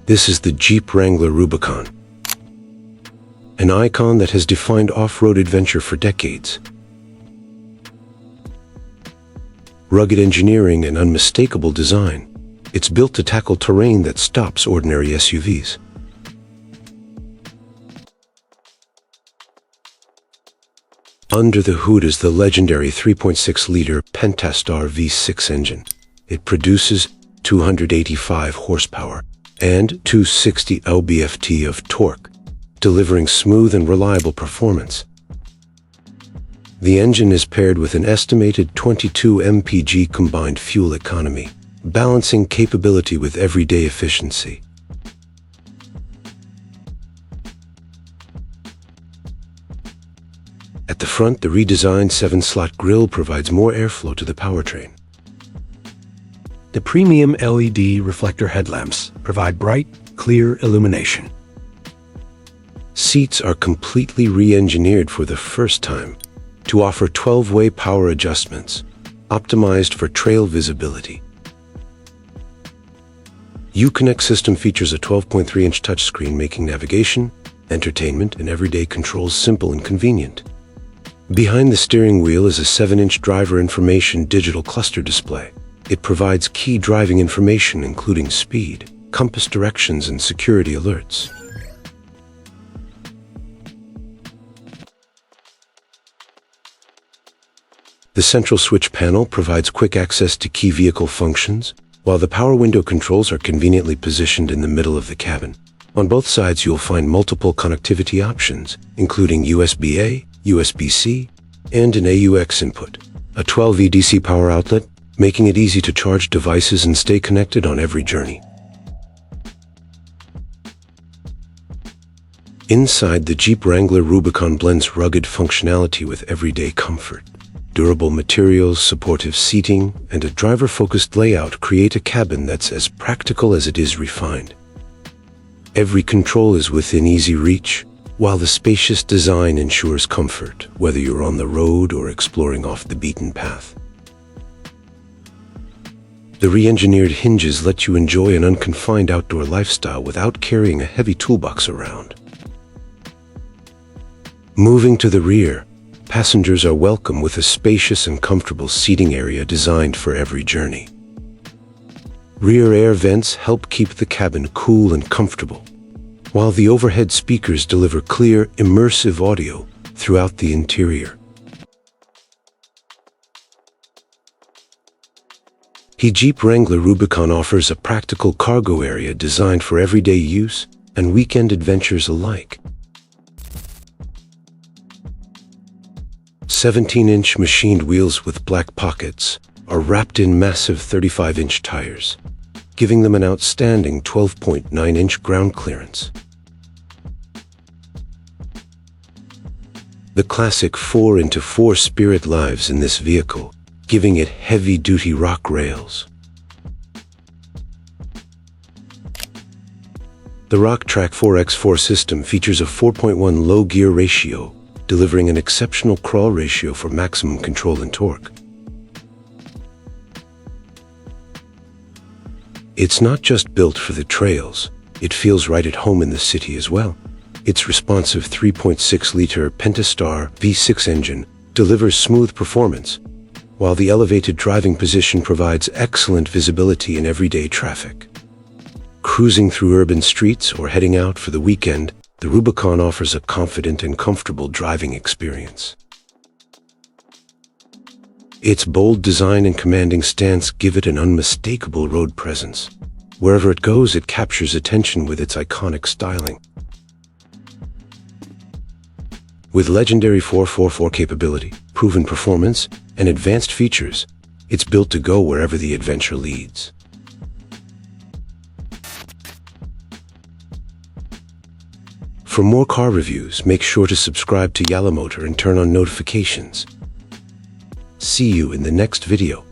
This is the Jeep Wrangler Rubicon, an icon that has defined off-road adventure for decades. Rugged engineering and unmistakable design, it's built to tackle terrain that stops ordinary SUVs. Under the hood is the legendary 3.6-liter Pentastar V6 engine. It produces 285 horsepower and 260 lb-ft of torque, delivering smooth and reliable performance. The engine is paired with an estimated 22 mpg combined fuel economy, balancing capability with everyday efficiency. At the front, the redesigned 7-slot grille provides more airflow to the powertrain. The premium LED reflector headlamps provide bright, clear illumination. Seats are completely re-engineered for the first time to offer 12-way power adjustments, optimized for trail visibility. Uconnect system features a 12.3-inch touchscreen, making navigation, entertainment, and everyday controls simple and convenient. Behind the steering wheel is a 7-inch driver information digital cluster display. It provides key driving information including speed, compass directions, and security alerts. The central switch panel provides quick access to key vehicle functions, while the power window controls are conveniently positioned in the middle of the cabin. On both sides, you'll find multiple connectivity options, including USB-A, USB-C, and an AUX input, a 12V DC power outlet, making it easy to charge devices and stay connected on every journey. Inside, the Jeep Wrangler Rubicon blends rugged functionality with everyday comfort. Durable materials, supportive seating, and a driver-focused layout create a cabin that's as practical as it is refined. Every control is within easy reach, while the spacious design ensures comfort, whether you're on the road or exploring off the beaten path. The re-engineered hinges let you enjoy an unconfined outdoor lifestyle without carrying a heavy toolbox around. Moving to the rear, passengers are welcome with a spacious and comfortable seating area designed for every journey. Rear air vents help keep the cabin cool and comfortable, while the overhead speakers deliver clear, immersive audio throughout the interior. The Jeep Wrangler Rubicon offers a practical cargo area designed for everyday use and weekend adventures alike. 17-inch machined wheels with black pockets are wrapped in massive 35-inch tires, giving them an outstanding 12.9-inch ground clearance. The classic 4x4 Spirit lives in this vehicle, giving it heavy-duty rock rails. The Selec-Trac 4x4 system features a 4.1 low-gear ratio, delivering an exceptional crawl ratio for maximum control and torque. It's not just built for the trails, it feels right at home in the city as well. Its responsive 3.6-liter Pentastar V6 engine delivers smooth performance, while the elevated driving position provides excellent visibility in everyday traffic. Cruising through urban streets or heading out for the weekend, the Rubicon offers a confident and comfortable driving experience. Its bold design and commanding stance give it an unmistakable road presence. Wherever it goes, it captures attention with its iconic styling. With legendary 4x4 capability, proven performance, and advanced features, it's built to go wherever the adventure leads. For more car reviews, make sure to subscribe to YallaMotor and turn on notifications. See you in the next video.